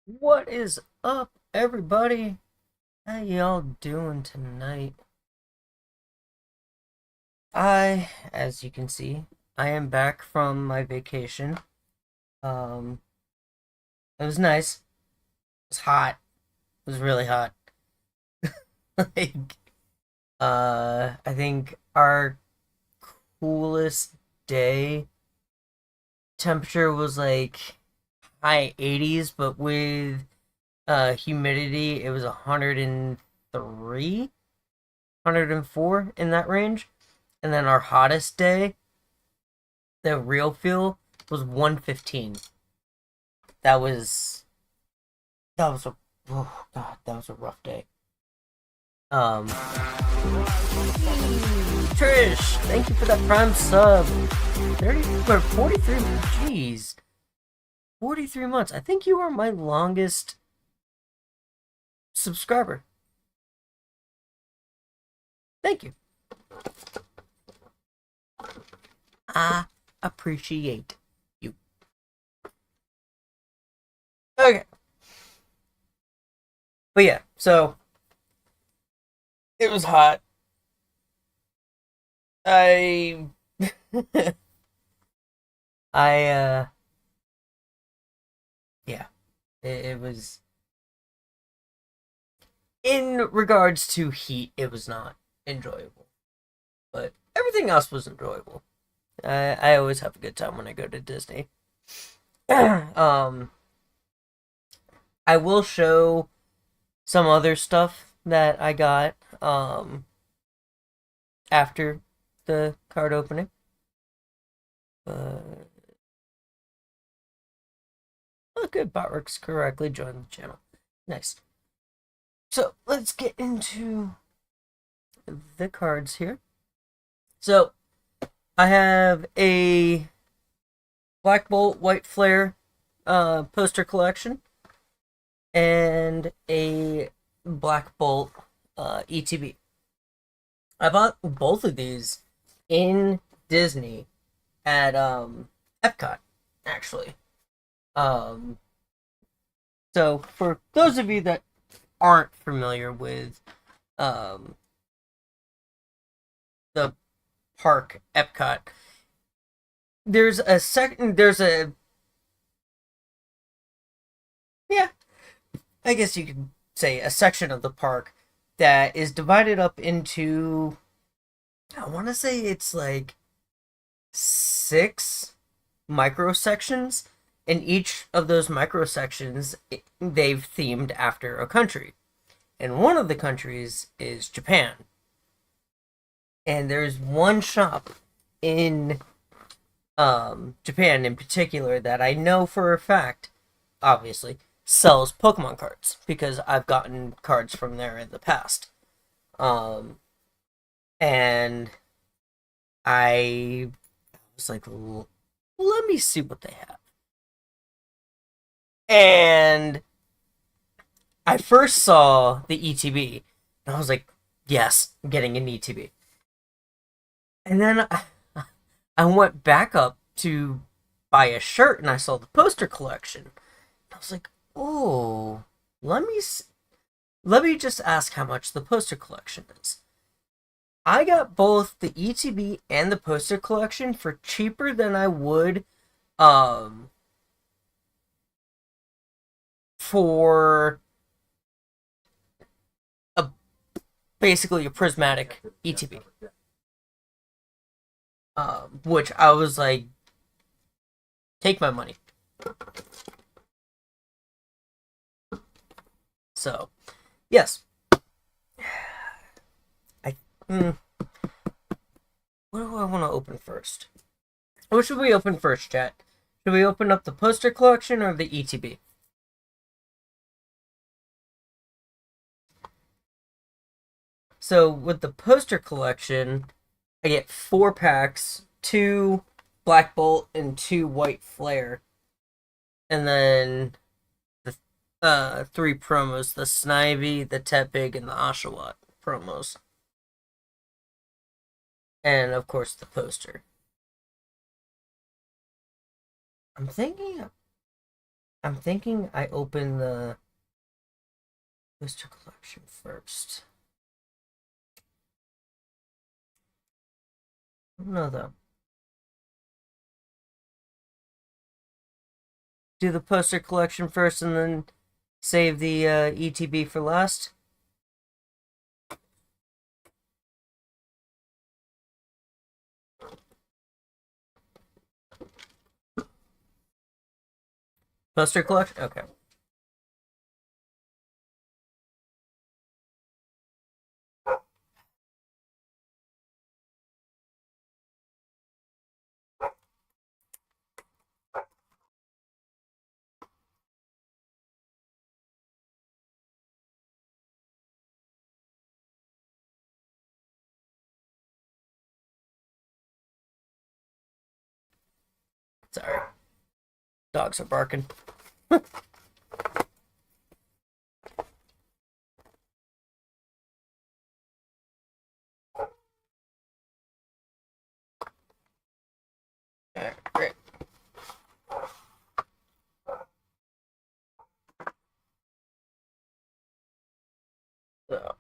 What is up, everybody? How y'all doing tonight? As you can see, I am back from my vacation. Um, it was nice. It was hot. It was really hot. Like, I think our coolest day temperature was like high 80s, but with humidity, it was 103, 104 in that range. And then our hottest day, the real feel, was 115. That was that was a oh god, that was a rough day. Um Trish, thank you for that prime sub. 30 or 43, jeez. 43 months. I think you are my longest subscriber. Thank you. I appreciate you. Okay. But yeah, so it was hot. I I yeah, it was in regards to heat, it was not enjoyable. But everything else was enjoyable. I always have a good time when I go to Disney. um I will show some other stuff that I got after the card opening. Oh, good, bot works correctly. Join the channel. Nice. So let's get into the cards here. So I have a Black Bolt White Flare poster collection and a Black Bolt ETB. I bought both of these in Disney at Epcot, actually. Um, so for those of you that aren't familiar with um, the park Epcot, there's a yeah, I guess you could say a section of the park that is divided up into, I want to say it's like six micro sections, and each of those micro sections they've themed after a country. And one of the countries is Japan. And there's one shop in Japan in particular that I know for a fact, obviously, sells Pokemon cards because I've gotten cards from there in the past. Um, and I was like, let me see what they have. And I first saw the ETB, and I was like, yes, I'm getting an ETB. And then I went back up to buy a shirt, and I saw the poster collection. I was like, oh, let me let me just ask how much the poster collection is. I got both the ETB and the poster collection for cheaper than I would um for a basically a prismatic ETB. Which I was like, take my money. So, yes. I what do I want to open first? What should we open first, chat? Should we open up the poster collection or the ETB? So with the poster collection, I get 4 packs, 2 Black Bolt and 2 White Flare, and then the 3 promos: the Snivy, the Tepig, and the Oshawott promos, and of course the poster. I'm thinking I'm thinking I open the booster collection first. No, though. Do the poster collection first and then save the ETB for last. Poster collection? Okay. Sorry. Dogs are barking. Alright, great. So,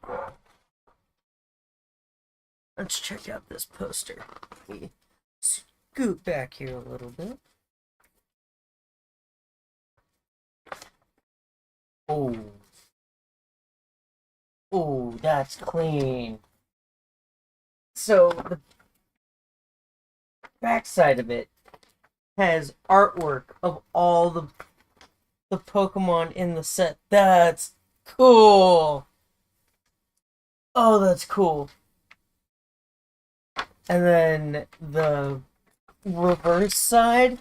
let's check out this poster. Let me scoot back here a little bit. Oh. Oh, that's clean. So, the backside of it has artwork of all the Pokemon in the set. That's cool. Oh, that's cool. And then the reverse side.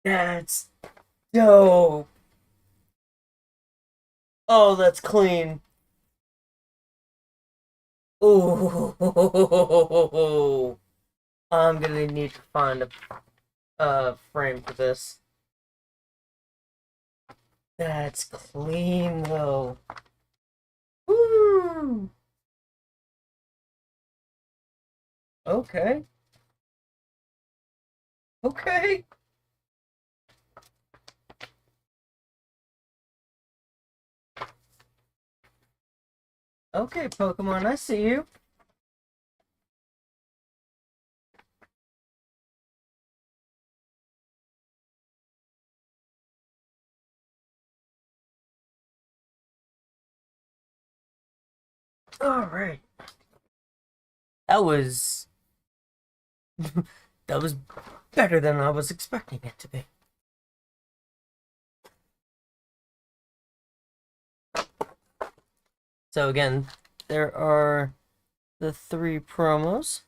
That's dope. Oh, that's clean. Oh, I'm gonna need to find a frame for this. That's clean though. Woo! Okay. Okay. Okay, Pokemon, I see you. Alright. That was that was better than I was expecting it to be. So again, there are the 3 promos.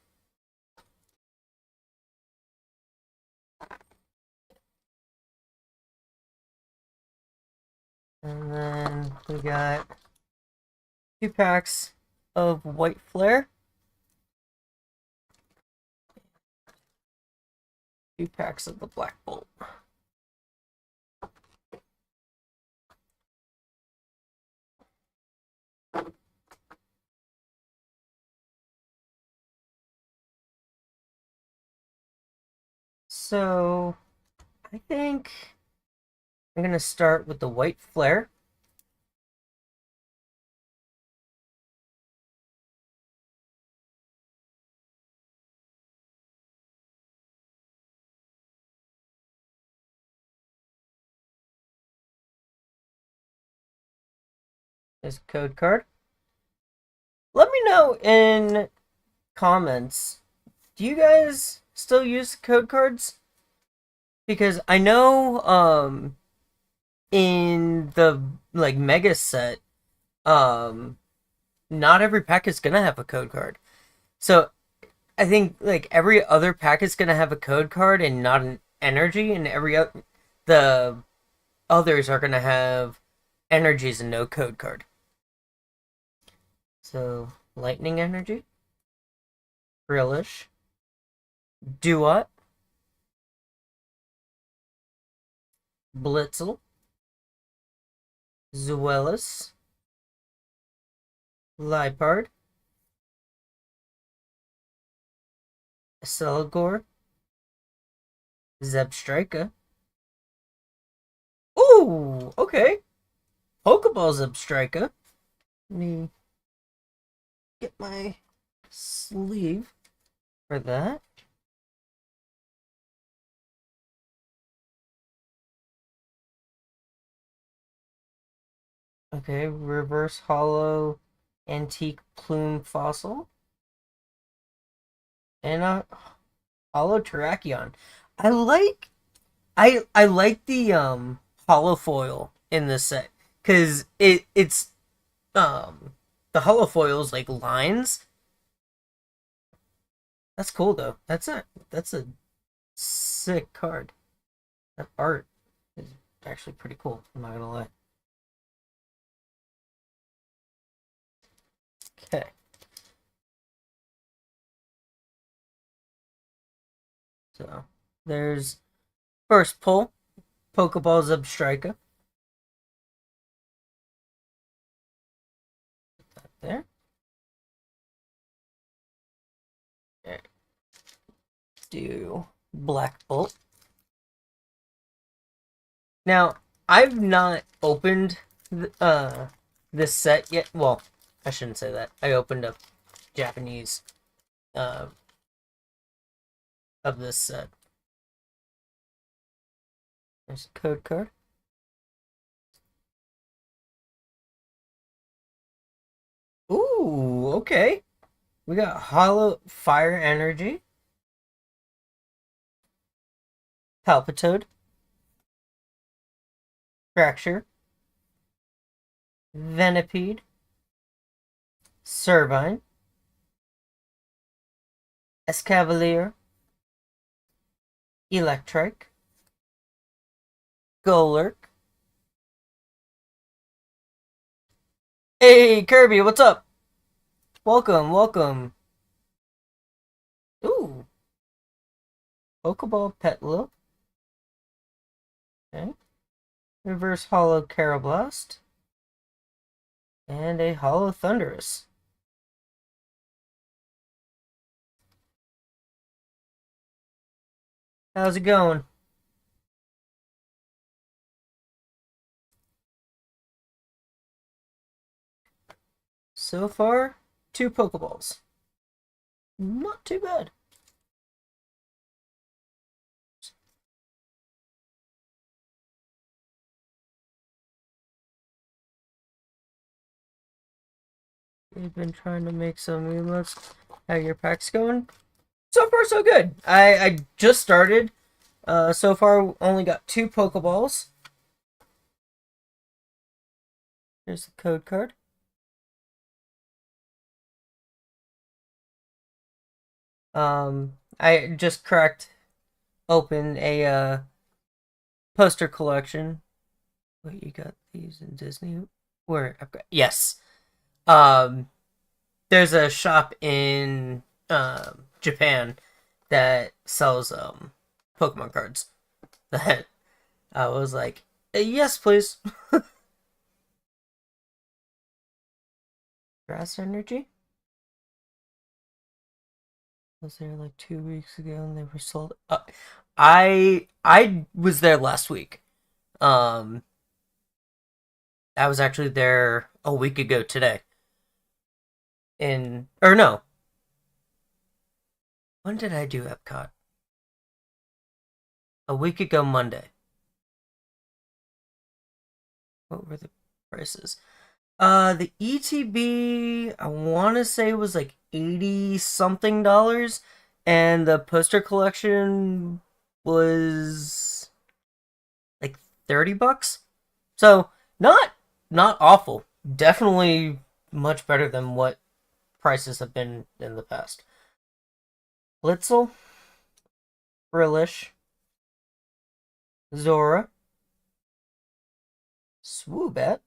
And then we got 2 packs of White Flare. 2 packs of the Black Bolt. So, I think I'm going to start with the White Flare. There's a code card. Let me know in comments, do you guys still use code cards? Because I know in the like mega set, um not every pack is gonna have a code card. So I think like every other pack is gonna have a code card and not an energy, and the others are gonna have energies and no code card. So lightning energy, Brillish, Duat, Blitzel, Zuelis, Lipard, Celigore, Zebstrika. Ooh, okay. Pokeball Zebstrika. Let me get my sleeve for that. Okay, reverse hollow antique plume fossil. And a hollow Terrakion. I like I like the hollow foil in this set. Cause it's the hollow foils like lines. That's cool though. That's a sick card. That art is actually pretty cool, I'm not gonna lie. Okay. So there's first pull, Pokeball Zebstrika. There. Okay. Let's do Black Bolt. Now, I've not opened this set yet. Well, I shouldn't say that. I opened up Japanese uh, of this set. There's a code card. Ooh, okay. We got Hollow Fire Energy, Palpitoad, Fracture, Venipede, Servine, Escavalier, Electrike, Golurk. Hey, Kirby, what's up? Welcome, welcome. Ooh, Pokeball Petlo. Okay. Reverse Hollow Carablast. And a Hollow Thunderous. How's it going? So far, 2 Pokeballs. Not too bad. We've been trying to make some emotes. How your pack's going? So far, so good. I just started. So far, only got 2 Pokeballs. Here's the code card. I just cracked open a poster collection. Wait, you got these in Disney? Where? I've got, yes. Um, there's a shop in Japan that sells Pokemon cards. That I was like, yes, please. Grass Energy was there like 2 weeks ago, and they were sold. I was there last week. Um, I was actually there a week ago today. In or no, when did I do Epcot? A week ago Monday. What were the prices? The ETB I want to say was like 80 something dollars, and the poster collection was like $30. So not awful. Definitely much better than what prices have been in the past. Blitzel, Brillish, Zora, Swoobat,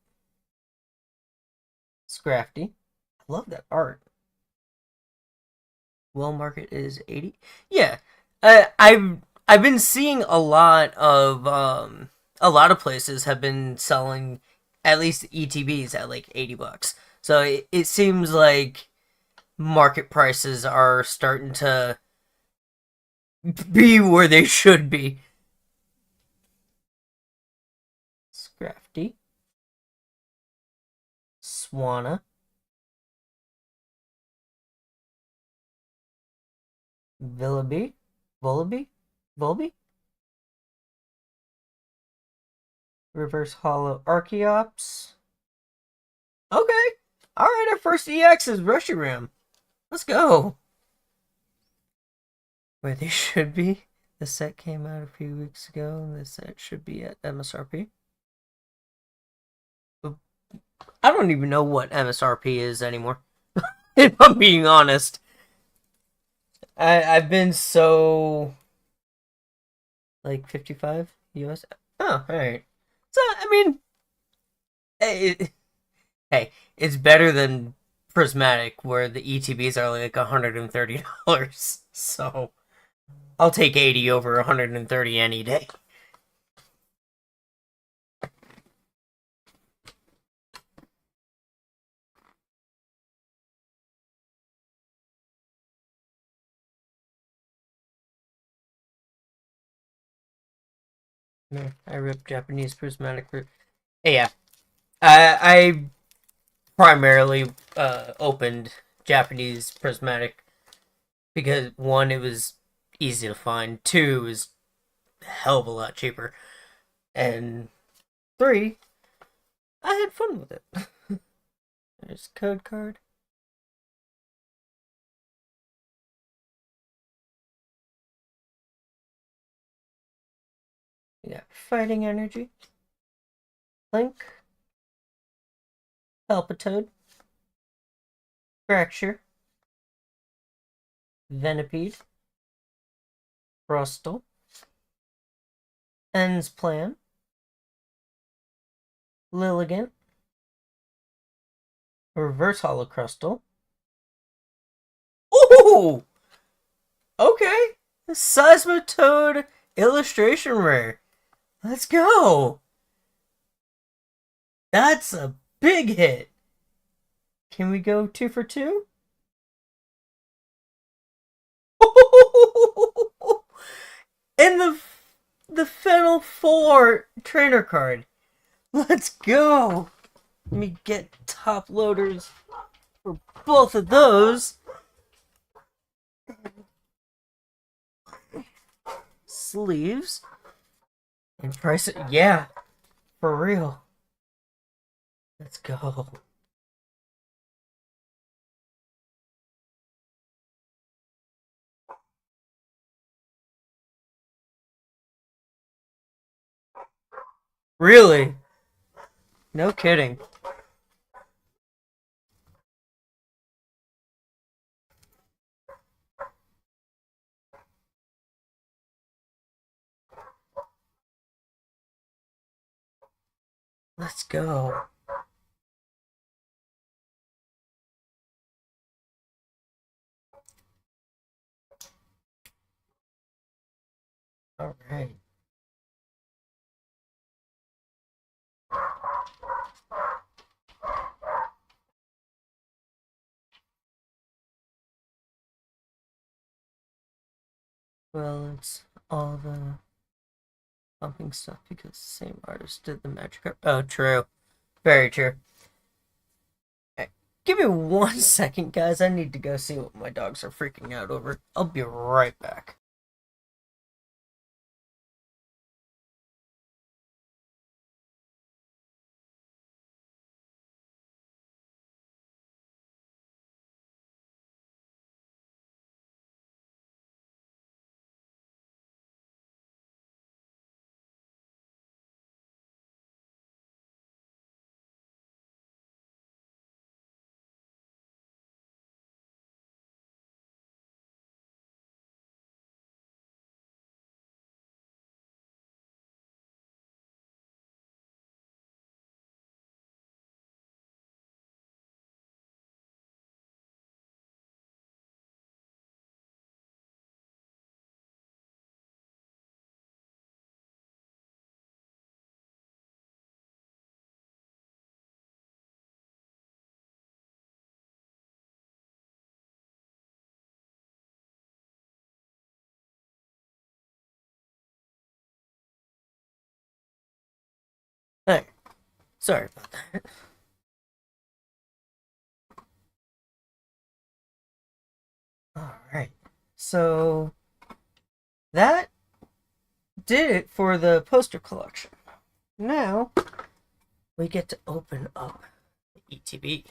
Scrafty. I love that art. Well, market is 80. Yeah, I've been seeing a lot of places have been selling at least ETBs at like $80. So it seems like market prices are starting to be where they should be. Scrafty. Swanna. Villaby. Volby? Volby? Reverse Hollow Archeops. Okay. Alright, our first EX is Reshiram. Let's go. Where they should be. The set came out a few weeks ago, and the set should be at MSRP. I don't even know what MSRP is anymore. If I'm being honest. I've been so like 55 US. Oh, alright. So I mean, hey, it's better than Prismatic, where the ETBs are like $130. So I'll take 80 over 130 any day. No, I ripped Japanese Prismatic. Yeah, I primarily opened Japanese Prismatic because one, it was easy to find. Two, it was a hell of a lot cheaper, and three, I had fun with it. There's a code card. We got Fighting Energy, Link, Palpitoad, Fracture, Venipede, Frostal, End's Plan, Lilligant, Reverse Holocrustal. Ooh! Okay! Seismitoad Illustration Rare. Let's go! That's a big hit! Can we go 2 for 2? And the Fennel 4 trainer card. Let's go! Let me get top loaders for both of those. Sleeves. And price it. Yeah, for real. Let's go. Really? No kidding. Let's go. All right. Well, it's all the pumping stuff because the same artist did the magic art. Oh, true. Very true. Hey, give me 1 second, guys. I need to go see what my dogs are freaking out over. I'll be right back. Sorry about that. Alright. So that did it for the poster collection. Now we get to open up the ETB.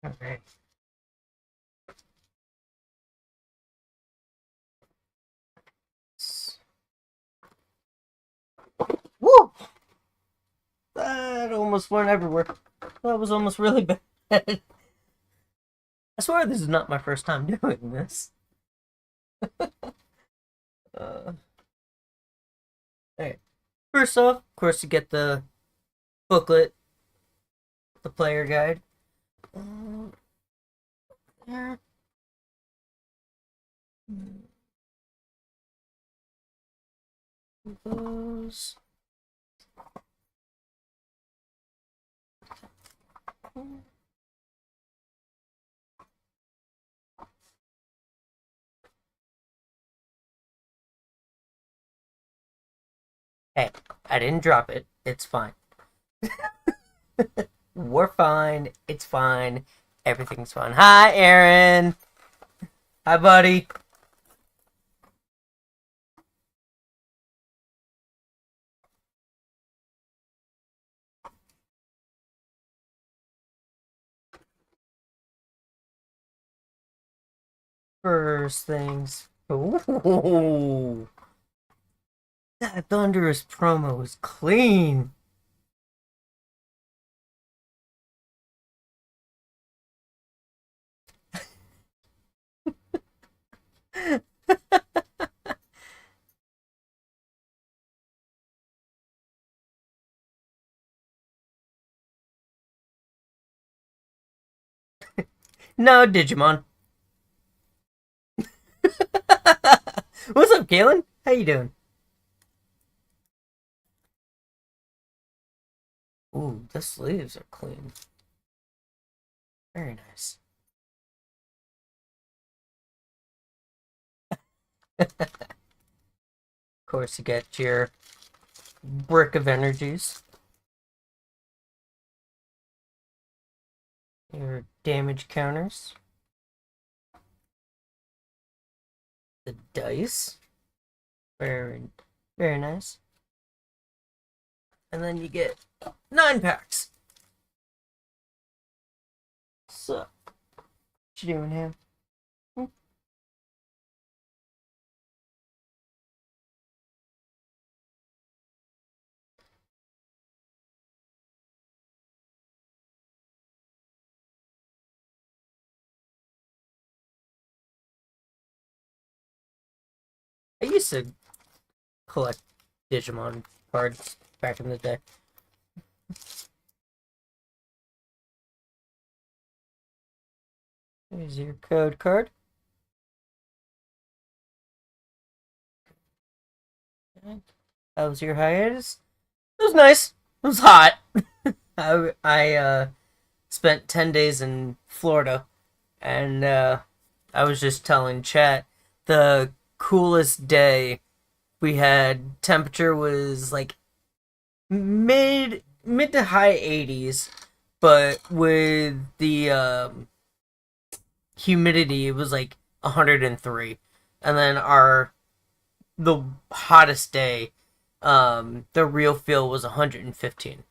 Okay. Woo! That almost went everywhere. That was almost really bad. I swear this is not my first time doing this. uh, Alright. First off, of course, you get the booklet, the player guide. There. Those. Hey, I didn't drop it. It's fine. We're fine. It's fine. Everything's fine. Hi, Aaron. Hi, buddy. First things. Ooh. That Thunderous promo is clean. No, Digimon. What's up, Galen? How you doing? Ooh, the sleeves are clean. Very nice. Of course, you get your brick of energies. Your damage counters. The dice. Very, very nice. And then you get 9 packs. So, what you doing here? I used to collect Digimon cards back in the day. Here's your code card. How was your hiatus? It was nice. It was hot. I spent 10 days in Florida, and I was just telling chat the coolest day we had temperature was like mid to high 80s, but with the humidity it was like 103. And then the hottest day, the real feel was 115.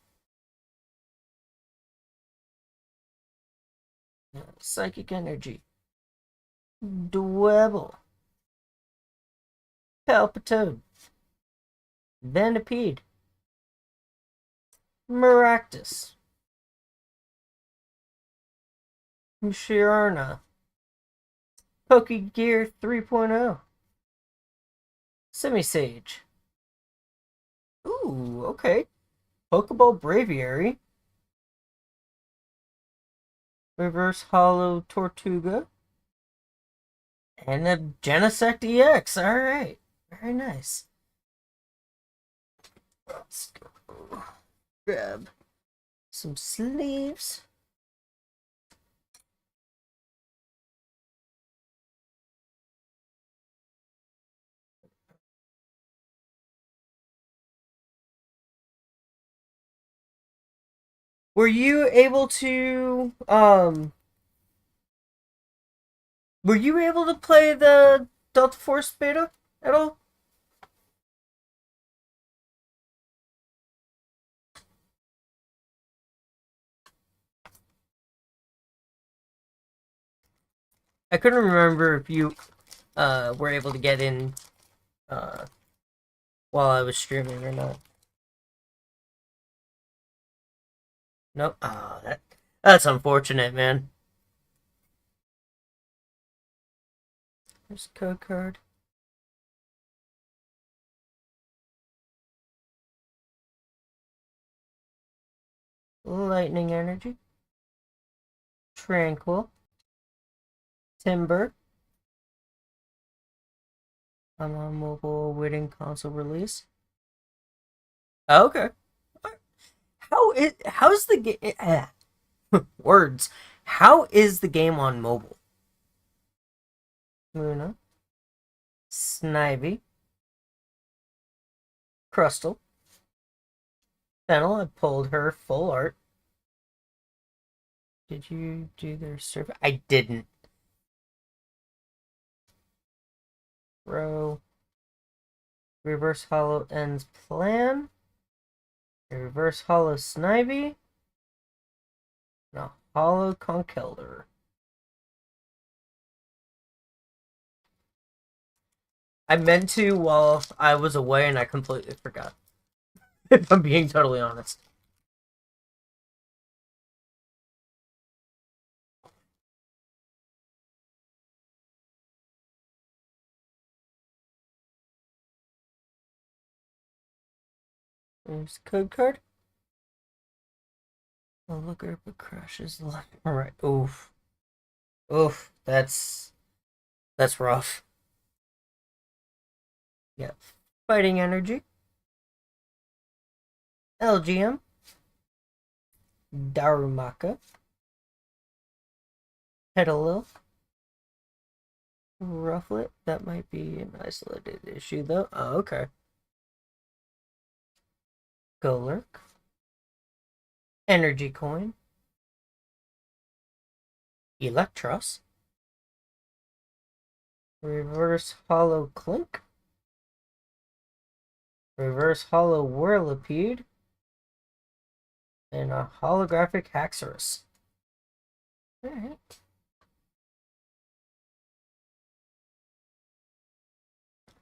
Psychic energy. Dwebble. Palpitoad. Venipede. Maractus. Mushiarna. Pokegear 3.0. Simisage. Ooh, okay. Pokeball Braviary. Reverse Hollow Tortuga. And a Genesect EX. Alright. Very nice. Let's go grab some sleeves. Were you able to were you able to play the Delta Force beta at all? I couldn't remember if you were able to get in uh while I was streaming or not. Nope. Oh, that's unfortunate, man. There's a code card. Lightning Energy. Tranquil. Timber. I'm on mobile waiting console release. Oh, okay. How's the game words? How is the game on mobile? Luna. Snivy. Crustle. Fennel, I pulled her full art. Did you do their survey? I didn't. Row. Reverse Hollow Ends Plan. Reverse Hollow Snivy. And a Hollow Conkeldurr. I meant to while I was away and I completely forgot. If I'm being totally honest. There's the code card. Oh, look, up crashes left and right. Oof. Oof. That's rough. Yeah. Fighting Energy. LGM. Darumaka. Petalil. Rufflet. That might be an isolated issue, though. Oh, okay. Golurk. Energy Coin. Electros. Reverse Hollow Clink. Reverse Hollow Whirlipede. And a holographic Haxorus. Alright.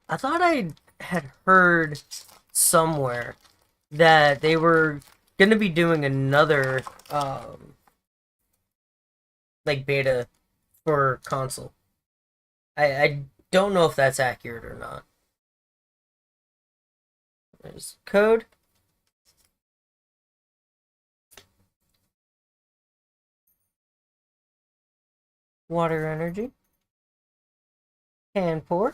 I thought I had heard somewhere that they were gonna be doing another like beta for console. I don't know if that's accurate or not. There's code. Water Energy. Hand Pour.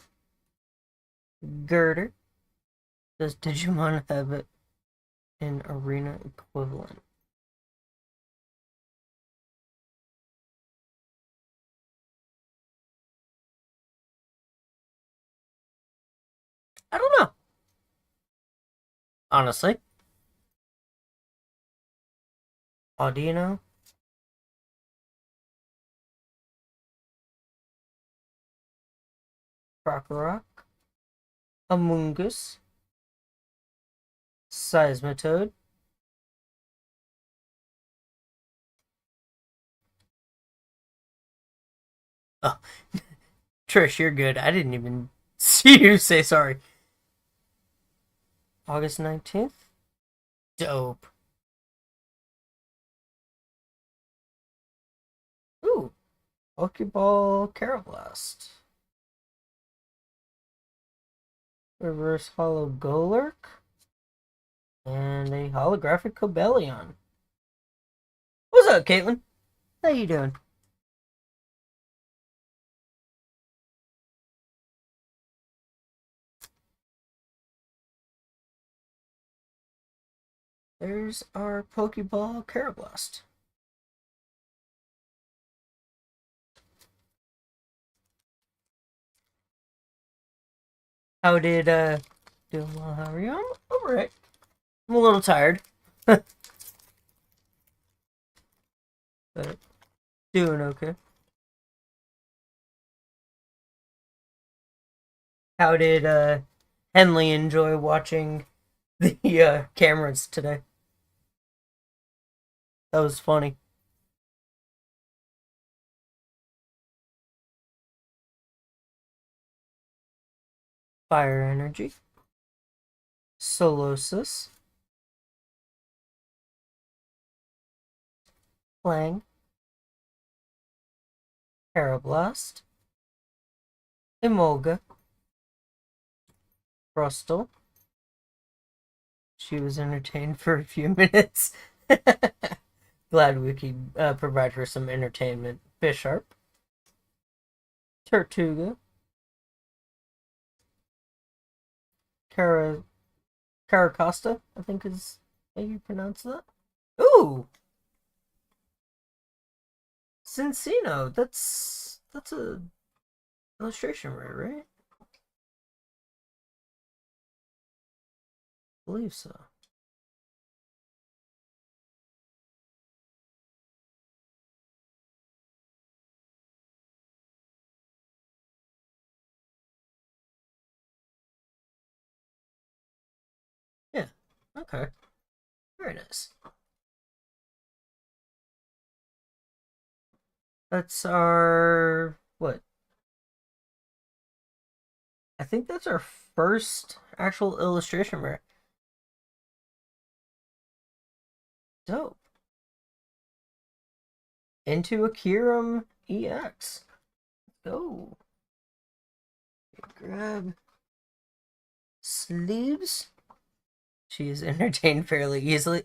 Girder. Does Digimon have it in arena equivalent? I don't know. Honestly. Audino. Krokorok. Amoonguss. Seismitoad. Oh, Trish, you're good. I didn't even see you say sorry. August 19th. Dope. Ooh. Pokeball Carablast. Reverse Hollow Golurk. And a holographic Cobelion. What's up, Caitlin? How you doing? There's our Pokeball Carablast. How did, doing well, how are you? I'm alright. I'm a little tired. But doing okay. How did, Henley enjoy watching the, cameras today? That was funny. Fire Energy. Solosis. Clang. Carablast. Emolga. Frostal. She was entertained for a few minutes. Glad we could provide her some entertainment. Bisharp. Tortuga. Cara Caracosta, I think is how you pronounce that. Ooh! Cincino. That's a illustration rare, right? I believe so. Yeah. Okay. Very nice. That's our what? I think that's our first actual illustration rare. Dope. Into Akiram EX. Go. Grab sleeves. She is entertained fairly easily.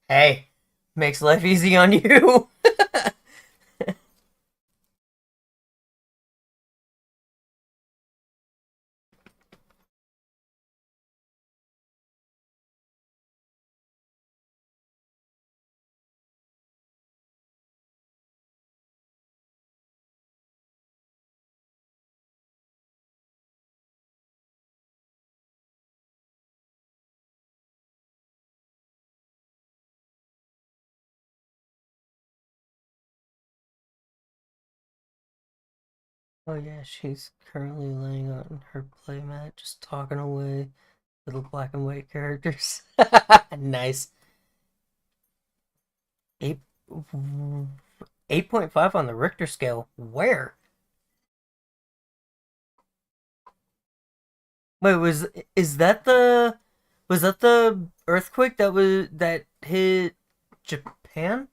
Hey, makes life easy on you. Oh yeah, she's currently laying on her playmat, just talking away little black and white characters. Nice. 8 8.5 on the Richter scale. Where? Wait, was that the earthquake that hit Japan?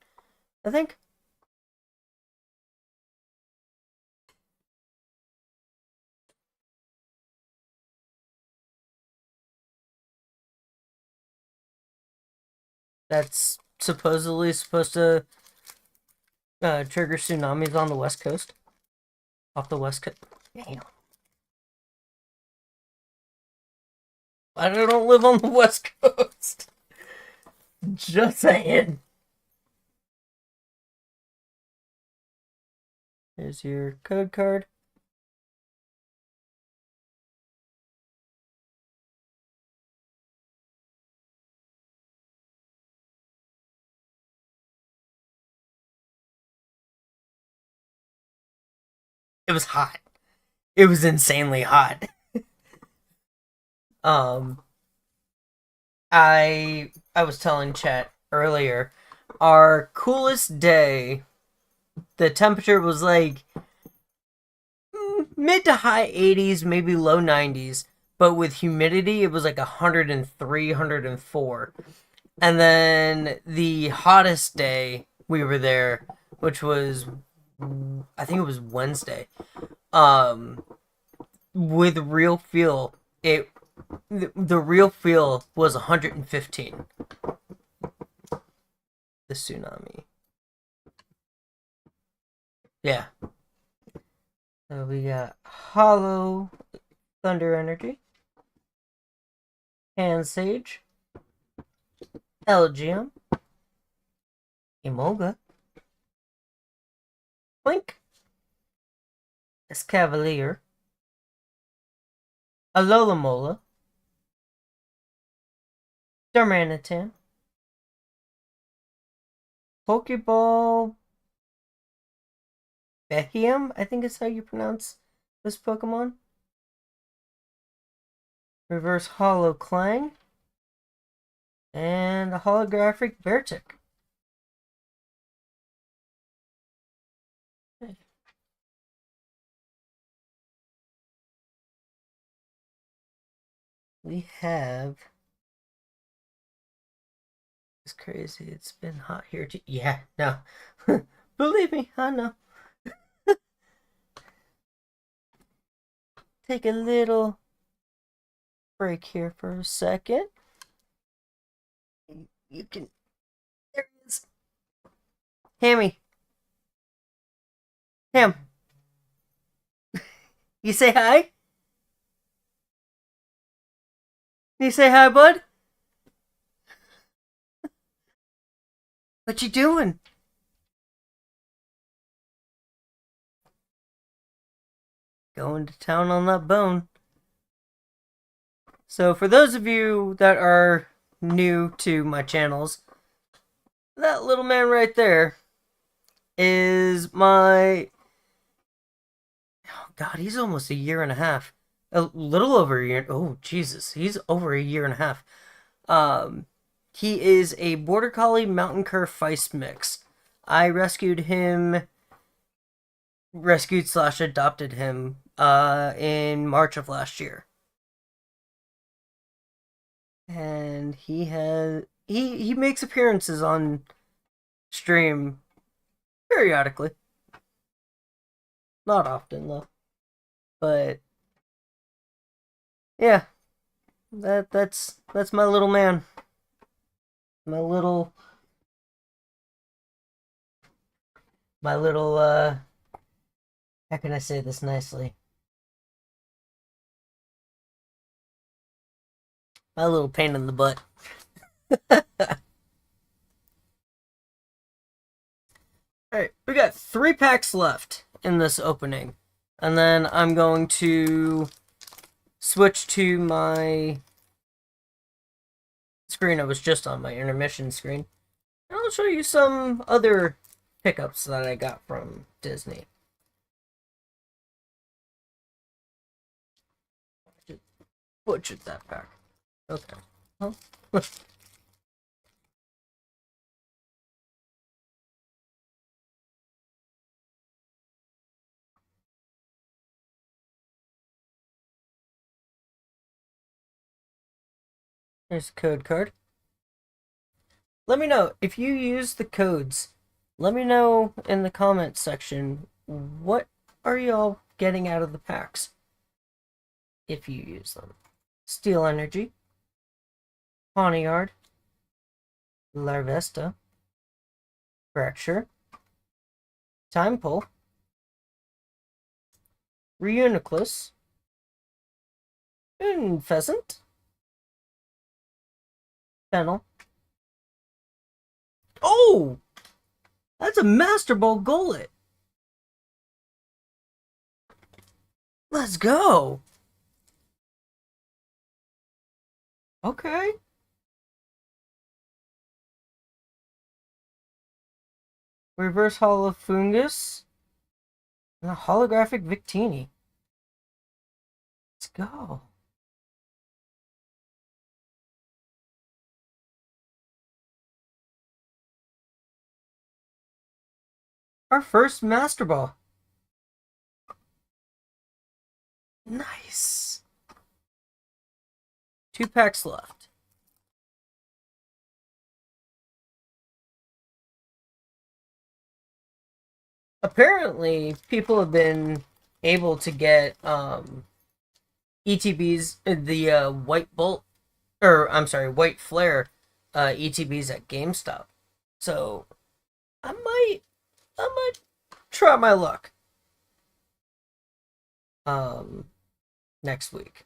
I think that's supposedly supposed to trigger tsunamis on the west coast, off the west coast. Damn, I don't live on the west coast. Just saying. Here's your code card. It was hot. It was insanely hot. Um, I was telling Chet earlier, our coolest day, the temperature was like mid to high 80s, maybe low 90s, but with humidity, it was like 103, 104. And then the hottest day we were there, which was, I think it was Wednesday, um, with real feel, the real feel was 115. The tsunami. Yeah. So we got Hollow Thunder Energy, Hand Sage, Elgium, Emolga, Blink, Escavalier, Alola-Mola, Darmanitan, Pokeball Behium, I think is how you pronounce this Pokemon. Reverse Hollow Clang, and a holographic Beartic. We have. It's crazy. It's been hot here too. Yeah, no. Believe me, I know. Take a little break here for a second. You can. There it is. Hammy. Ham. You say hi? You say hi, bud? What you doing? Going to town on that bone. So for those of you that are new to my channels, that little man right there is my... Oh God, he's almost a year and a half. A little over a year. Oh, Jesus. He's over a year and a half. He is a Border Collie Mountain Cur Feist mix. I rescued him... Rescued/adopted him in March of last year. And he makes appearances on stream periodically. Not often though. But yeah, that's my little man. My little how can I say this nicely? My little pain in the butt. Alright, we got 3 packs left in this opening. And then I'm going to switch to my screen. I was just on my intermission screen. And I'll show you some other pickups that I got from Disney. Just butchered that pack. Okay. Well, there's a code card. Let me know if you use the codes. Let me know in the comments section what are y'all getting out of the packs if you use them. Steel Energy, Pawniard, Larvesta, Fracture, Time Pull, Reuniclus, and Pheasant, Fennel. Oh! That's a Master Ball Gullet! Let's go! Okay. Reverse Hollow Fungus, and a holographic Victini. Let's go. Our first Master Ball. Nice. 2 packs left. Apparently, people have been able to get ETBs, the White Bolt, or I'm sorry, White Flare ETBs at GameStop. So I might try my luck next week.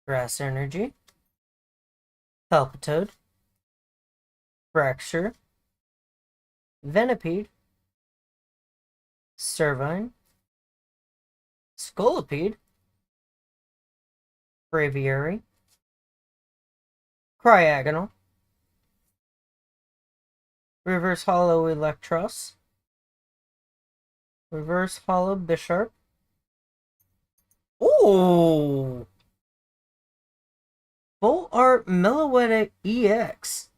Grass Energy, Palpitoad, Fracture, Venipede, Servine, Scolipede, Braviary, Cryogonal, Reverse Hollow Electros, Reverse Hollow Bisharp. Ooh! Full Art Meloetta EX.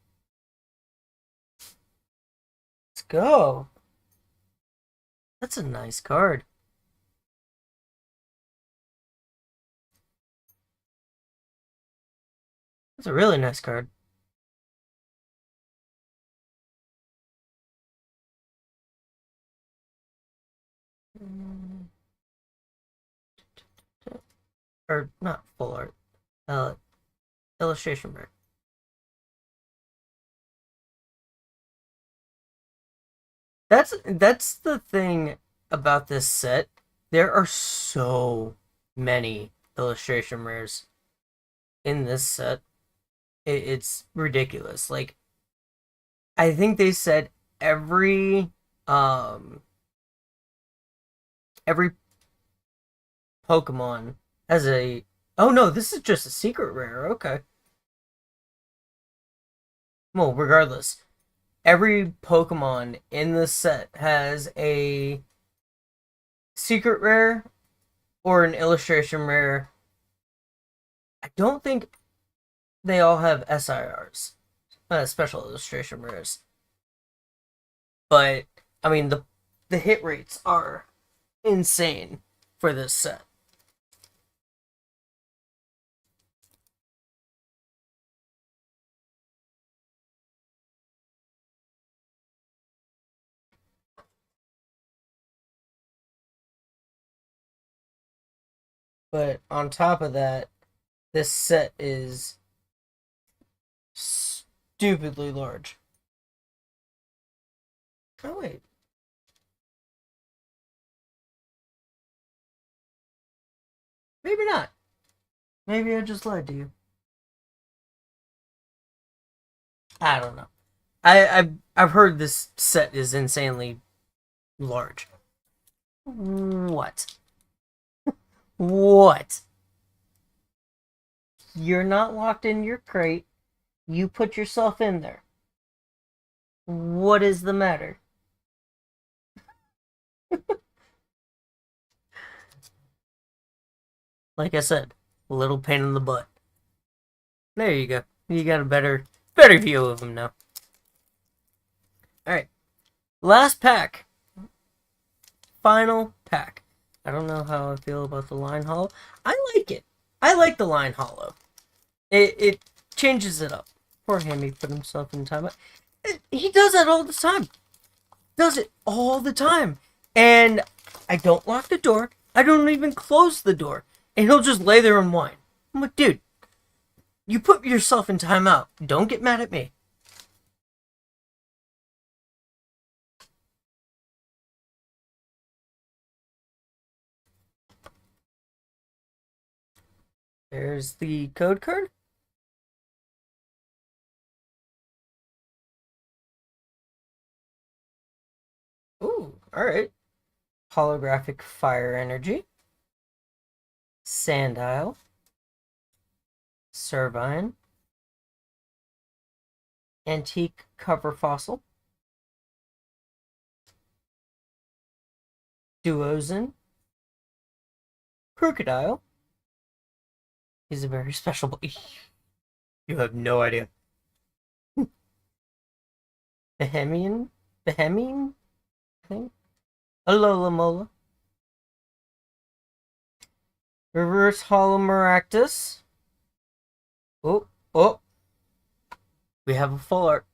Let's go. That's a nice card. That's a really nice card. Or not full art. Illustration break. That's the thing about this set. There are so many illustration rares in this set. It's ridiculous. Like, I think they said um every Pokemon has a. Oh no, this is just a secret rare. Okay. Well, regardless, every Pokemon in the set has a secret rare or an illustration rare. I don't think they all have SIRs, special illustration rares. But I mean, the hit rates are insane for this set. But on top of that, this set is stupidly large. Oh wait. Maybe not. Maybe I just lied to you. I don't know. I've heard this set is insanely large. What? What? You're not locked in your crate. You put yourself in there. What is the matter? Like I said, a little pain in the butt. There you go. You got a better view of him now. Alright. Last pack. Final pack. I don't know how I feel about the line hollow. I like it. I like the line hollow. It changes it up. Poor Hammy put himself in time. He does that all the time. Does it all the time. And I don't lock the door. I don't even close the door. And he'll just lay there and whine. I'm like, dude, you put yourself in timeout. Don't get mad at me. There's the code card. Ooh, alright. Holographic Fire Energy. Sandile. Servine. Antique Cover Fossil. Duozen. Crocodile. He's a very special boy. You have no idea. Behemian? Behemian? I think. Alola Mola. Reverse Hollow Maractus. Oh, oh. We have a full art.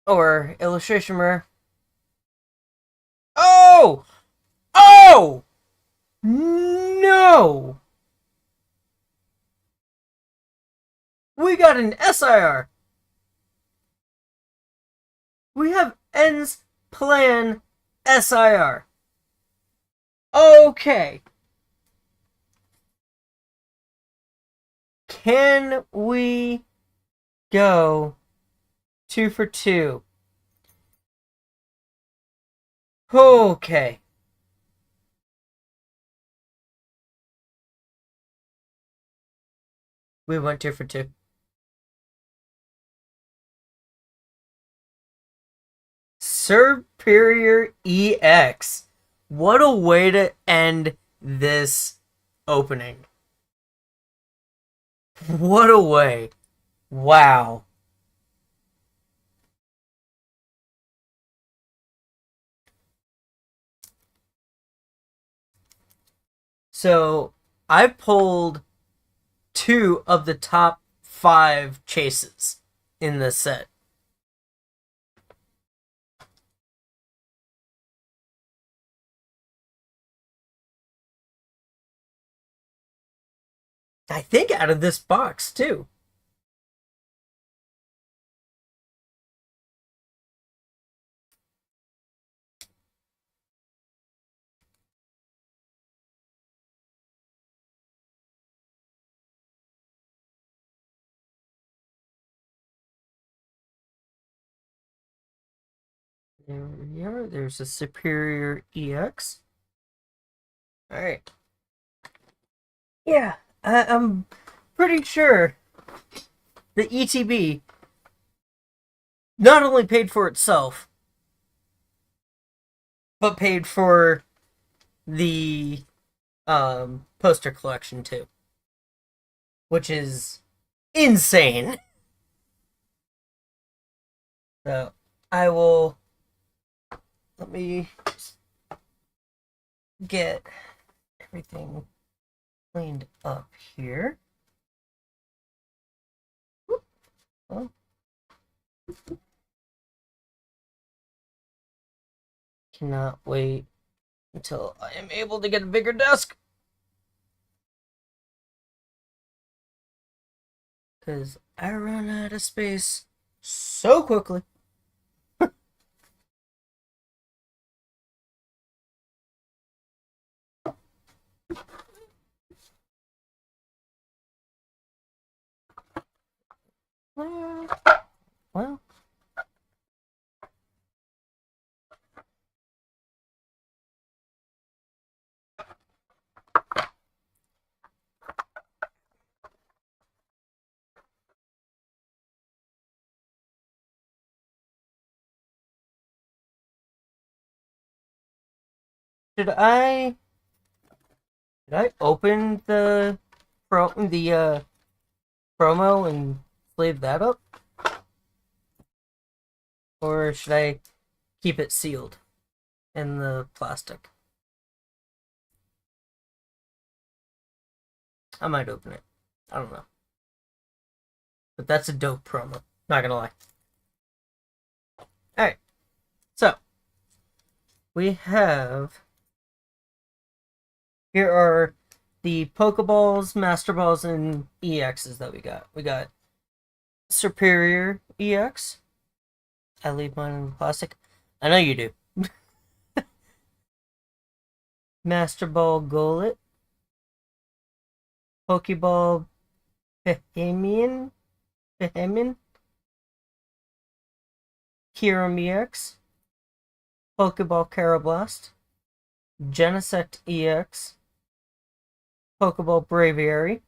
Or illustration rare. Oh! Oh! No! We got an SIR. We have Ends Plan SIR. Okay. Can we go 2 for 2. Okay. We went 2 for 2. Superior EX. What a way to end this opening. What a way. Wow. So I pulled 2 of the top 5 chases in this set. I think out of this box too. There we are. There's a Superior EX. Alright. Yeah, I'm pretty sure the ETB not only paid for itself, but paid for the poster collection too, which is insane. So I will let me get everything cleaned up here. Oh. Cannot wait until I am able to get a bigger desk. Because I run out of space so quickly. Well. Did I open the promo and sleeve that up? Or should I keep it sealed in the plastic? I might open it. I don't know. But that's a dope promo. Not gonna lie. Alright. So, we have... Here are the Pokeballs, Master Balls, and EXs that we got. We got Superior EX. I leave mine in the plastic. I know you do. Master Ball Golett. Pokeball Behemian. Kyurem EX. Pokeball Carablast. Genesect EX. Pokeball Braviary.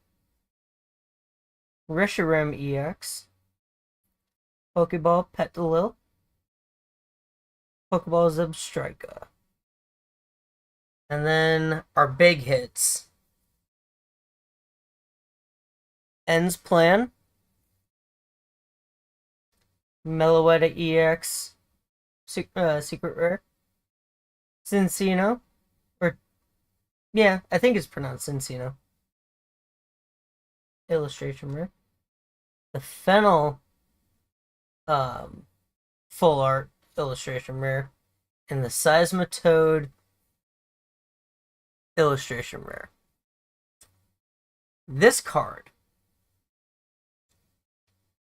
Reshiram EX. Pokeball Petilil. Pokeball Zebstrika. And then our big hits. Ends Plan. Meloetta EX. Secret Rare. Cincino. Or, yeah, I think it's pronounced Cincino. Illustration Rare. The Fennel full art illustration rare, and the Seismitoad illustration rare. This card,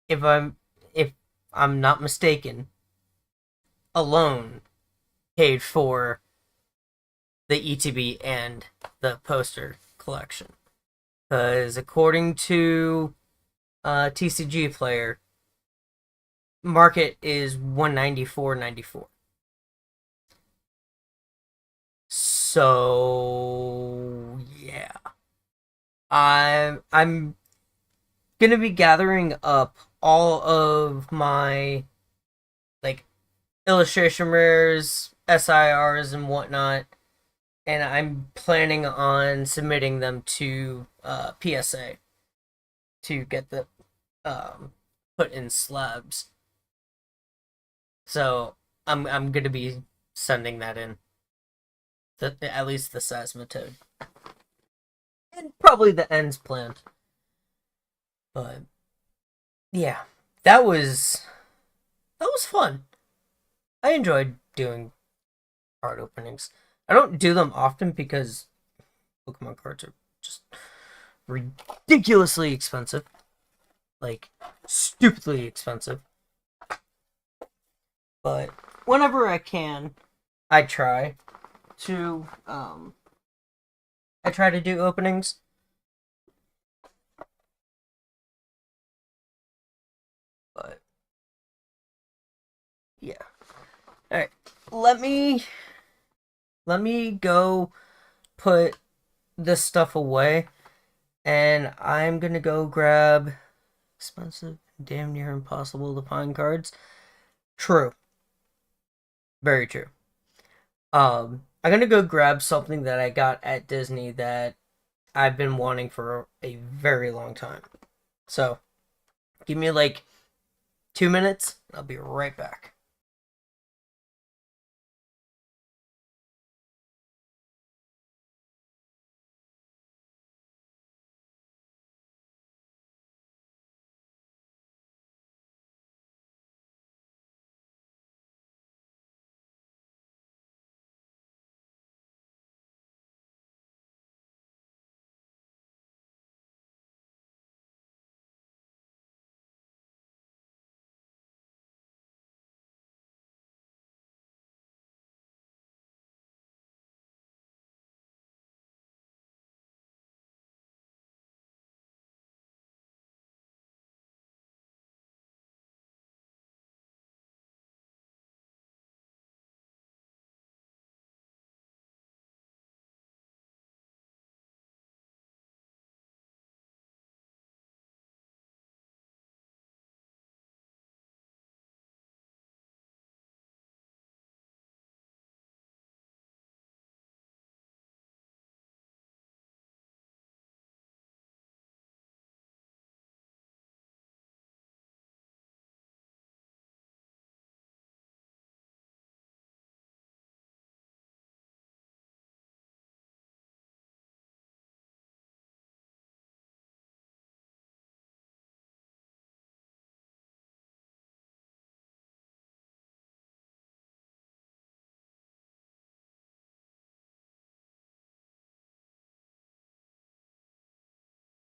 if I'm not mistaken, alone paid for the ETB and the poster collection. Because according to TCG Player, market is 194.94. So yeah, I'm gonna be gathering up all of my like illustration rares, SIRs, and whatnot, and I'm planning on submitting them to PSA to get the put in slabs. So I'm gonna be sending that in, at least the Seismitoad, and probably the ends planned. But yeah, that was fun. I enjoyed doing card openings. I don't do them often because Pokemon cards are just ridiculously expensive, like stupidly expensive. But whenever I can, I try to do openings. But yeah. All right. Let me go put this stuff away, and I'm gonna go grab expensive, damn near impossible to find cards. True. Very true. I'm gonna go grab something that I got at Disney that I've been wanting for a very long time. So, give me like 2 minutes. I'll be right back.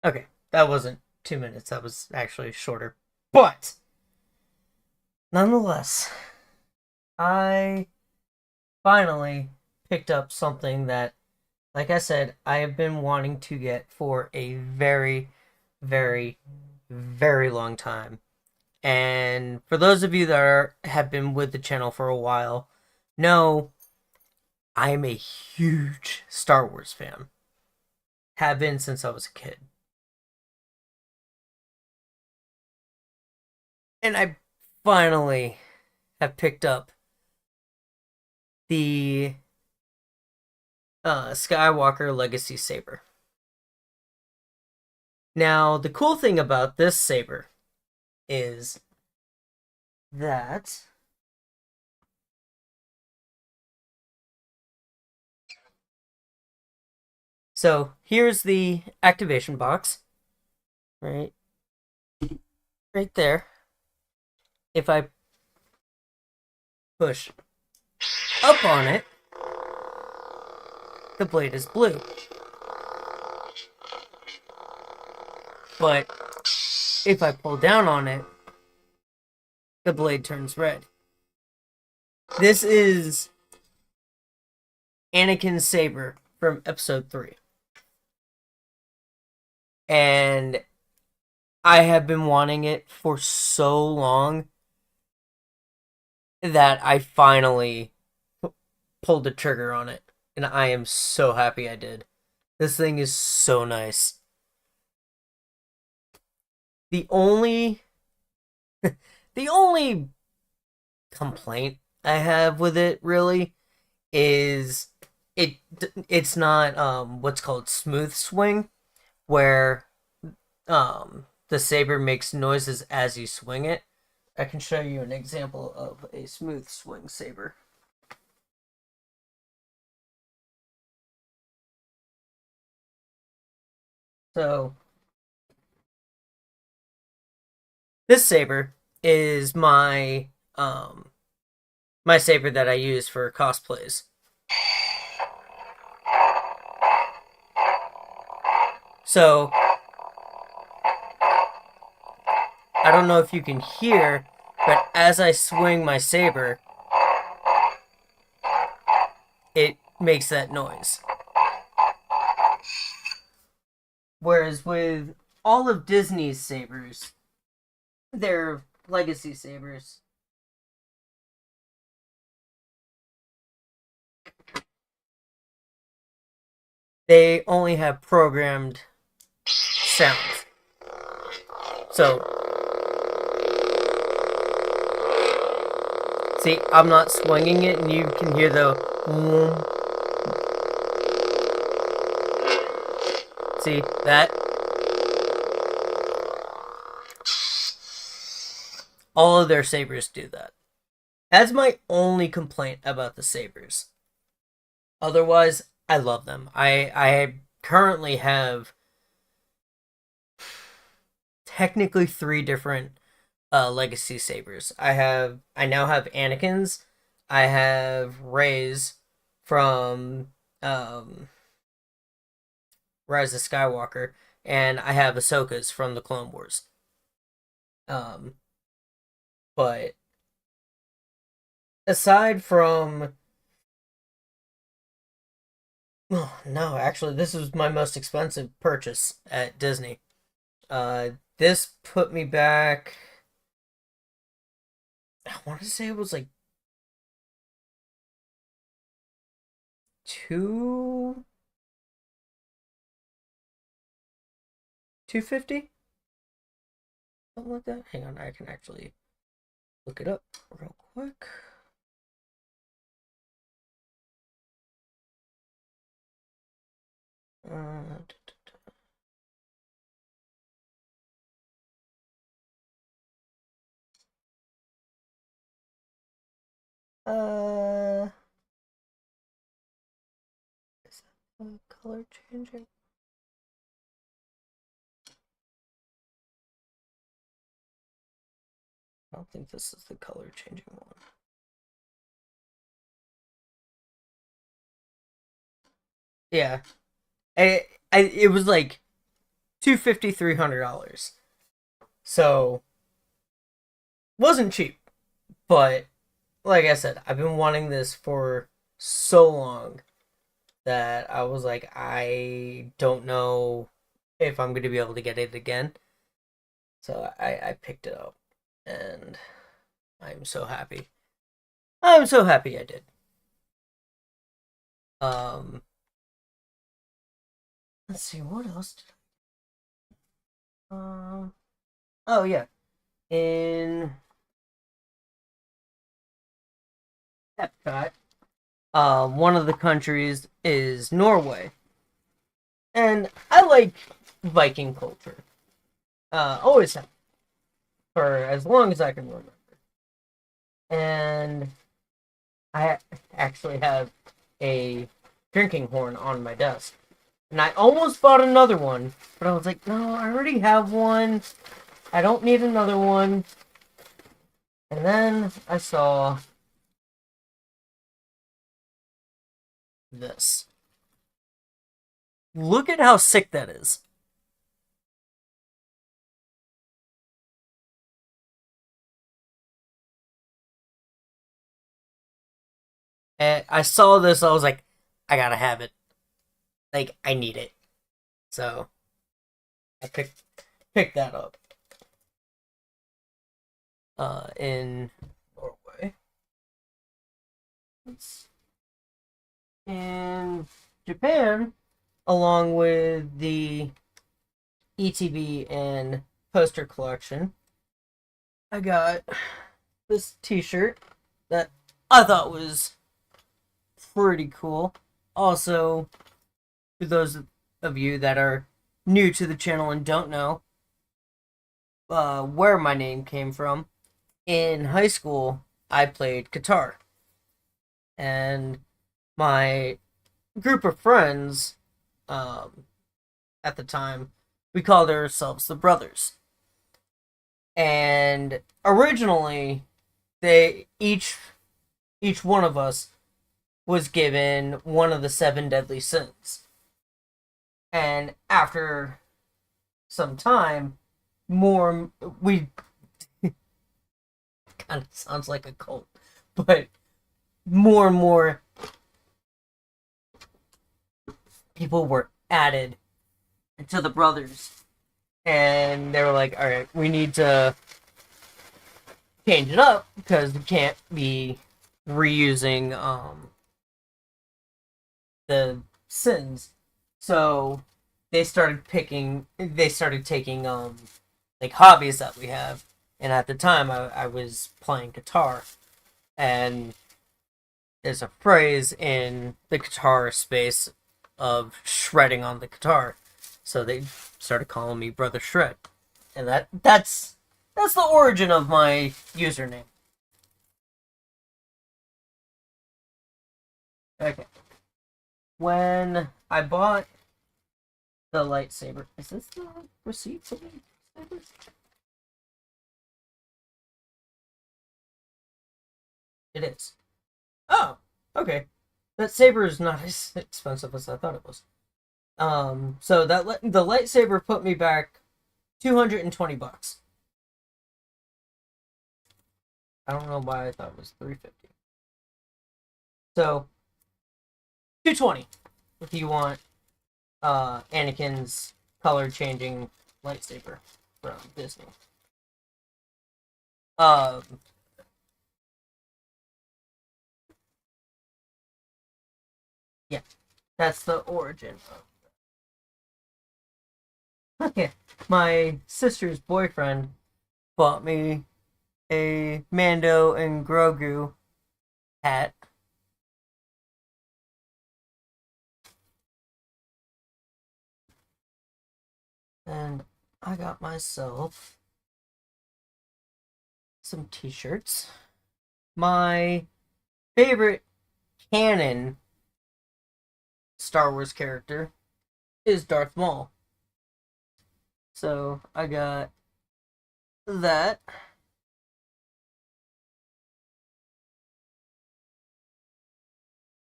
Okay, that wasn't 2 minutes. That was actually shorter. But nonetheless, I finally picked up something that, like I said, I have been wanting to get for a very, very, very long time. And for those of you that have been with the channel for a while, know I am a huge Star Wars fan. Have been since I was a kid. And I finally have picked up the Skywalker Legacy Saber. Now, the cool thing about this saber is that so here's the activation box, right? Right there. If I push up on it, the blade is blue. But if I pull down on it, the blade turns red. This is Anakin's saber from episode 3. And I have been wanting it for so long. that I finally pulled the trigger on it, and I am so happy I did. This thing is so nice. The only the only complaint I have with it really is it it's not what's called smooth swing, where the saber makes noises as you swing it. I can show you an example of a smooth swing saber. So this saber is my saber that I use for cosplays. So I don't know if you can hear, but as I swing my saber, it makes that noise. Whereas with all of Disney's sabers, their legacy sabers, they only have programmed sounds. So, see, I'm not swinging it, and you can hear the. See that? All of their sabers do that. That's my only complaint about the sabers. Otherwise, I love them. I currently have technically three different legacy sabers. I now have Anakin's, I have Rey's from Rise of Skywalker, and I have Ahsoka's from the Clone Wars. Um, but aside from, oh no, actually, this was my most expensive purchase at Disney. This put me back. I want to say it was like two 250, something like that. Hang on, I can actually look it up real quick. Uh, uh, is that the color changing? I don't think this is the color changing one. Yeah, it was like $250, $300. So wasn't cheap, but like I said, I've been wanting this for so long that I was like, I don't know if I'm gonna be able to get it again. So I picked it up, and I'm so happy. I'm so happy I did. Um, let's see, what else did oh yeah, in Epcot, one of the countries is Norway, and I like Viking culture. Always have for as long as I can remember, and I actually have a drinking horn on my desk. And I almost bought another one, but I was like, no, I already have one. I don't need another one. And then I saw this. Look at how sick that is. And I saw this, I was like, I gotta have it. Like, I need it. So I picked that up. In Norway. In Japan, along with the ETB and poster collection, I got this t-shirt that I thought was pretty cool. Also, for those of you that are new to the channel and don't know where my name came from, in high school I played guitar, and my group of friends at the time, we called ourselves the Brothers. And originally, they each one of us was given one of the seven deadly sins. And after some time, more we kind of sounds like a cult, but more and more people were added to the Brothers, and they were like, all right, we need to change it up because we can't be reusing the sins. So they started taking like hobbies that we have, and at the time I was playing guitar, and there's a phrase in the guitar space of shredding on the guitar, so they started calling me Brother Shred, and that's the origin of my username. Okay, when I bought the lightsaber, is this the receipt for the lightsaber? It is. Oh, okay. That saber is not as expensive as I thought it was. So the lightsaber put me back $220. I don't know why I thought it was $350. So 220 if you want Anakin's color changing lightsaber from Disney. Um, yeah, that's the origin of. Okay, my sister's boyfriend bought me a Mando and Grogu hat. And I got myself some t-shirts. My favorite canon Star Wars character is Darth Maul. So I got that. It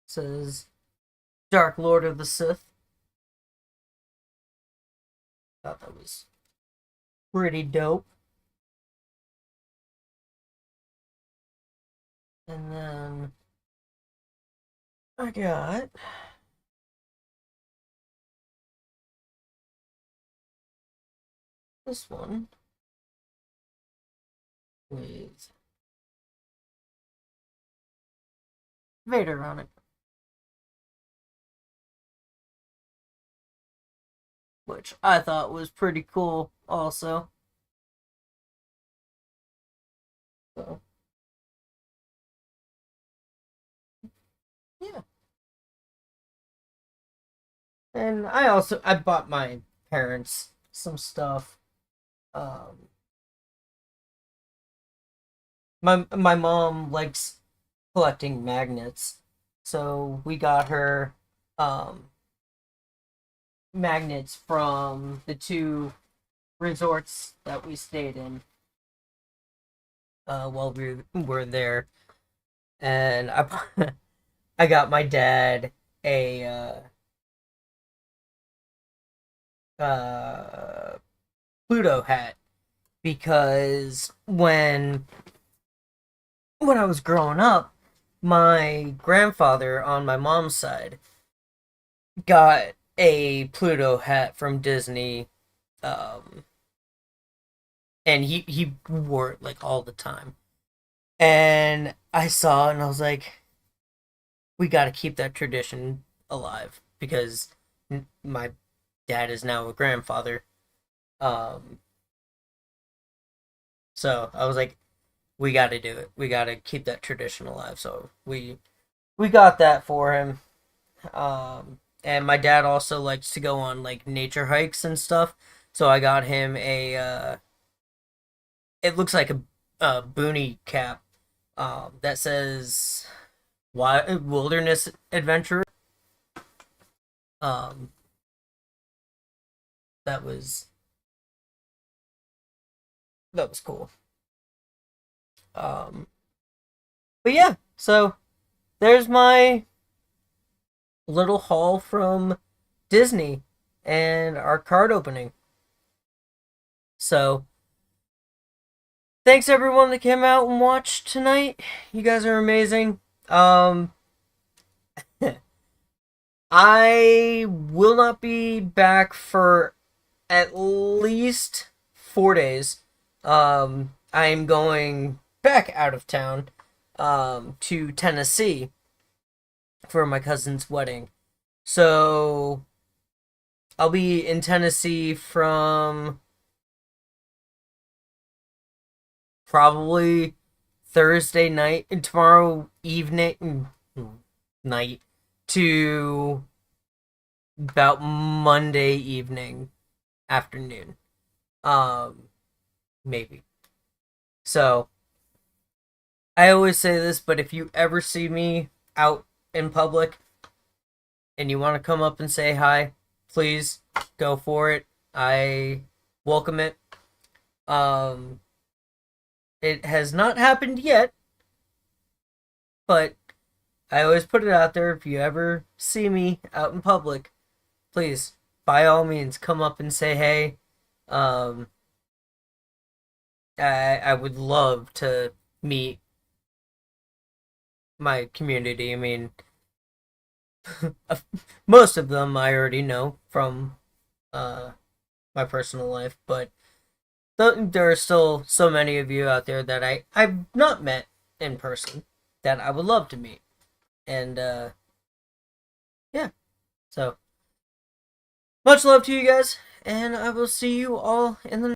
says Dark Lord of the Sith. Thought that was pretty dope. And then I got this one with Vader on it, which I thought was pretty cool also. So, yeah. And I bought my parents some stuff. Um, my mom likes collecting magnets, so we got her um magnets from the two resorts that we stayed in while we were there, and I got my dad a Pluto hat because when I was growing up, my grandfather on my mom's side got a Pluto hat from Disney, um, and he wore it like all the time. And I saw it and I was like, we got to keep that tradition alive because my dad is now a grandfather. Um, so I was like, we got to do it. We got to keep that tradition alive. So we got that for him. And my dad also likes to go on like nature hikes and stuff. So I got him a it looks like a boonie cap that says wilderness adventurer. Um, that was that was cool. Um, but yeah, so there's my little haul from Disney and our card opening. So thanks everyone that came out and watched tonight. You guys are amazing. I will not be back for at least 4 days. I'm going back out of town to Tennessee for my cousin's wedding. So I'll be in Tennessee from probably Thursday night and tomorrow evening night to about Monday evening afternoon. Maybe. So I always say this, but if you ever see me out in public and you want to come up and say hi, please go for it. I welcome it. It has not happened yet, but I always put it out there. If you ever see me out in public, please, by all means, come up and say hey. Um, I would love to meet my community. I mean, most of them I already know from uh, my personal life, but there are still so many of you out there that I've not met in person that I would love to meet. And yeah, so much love to you guys, and I will see you all in the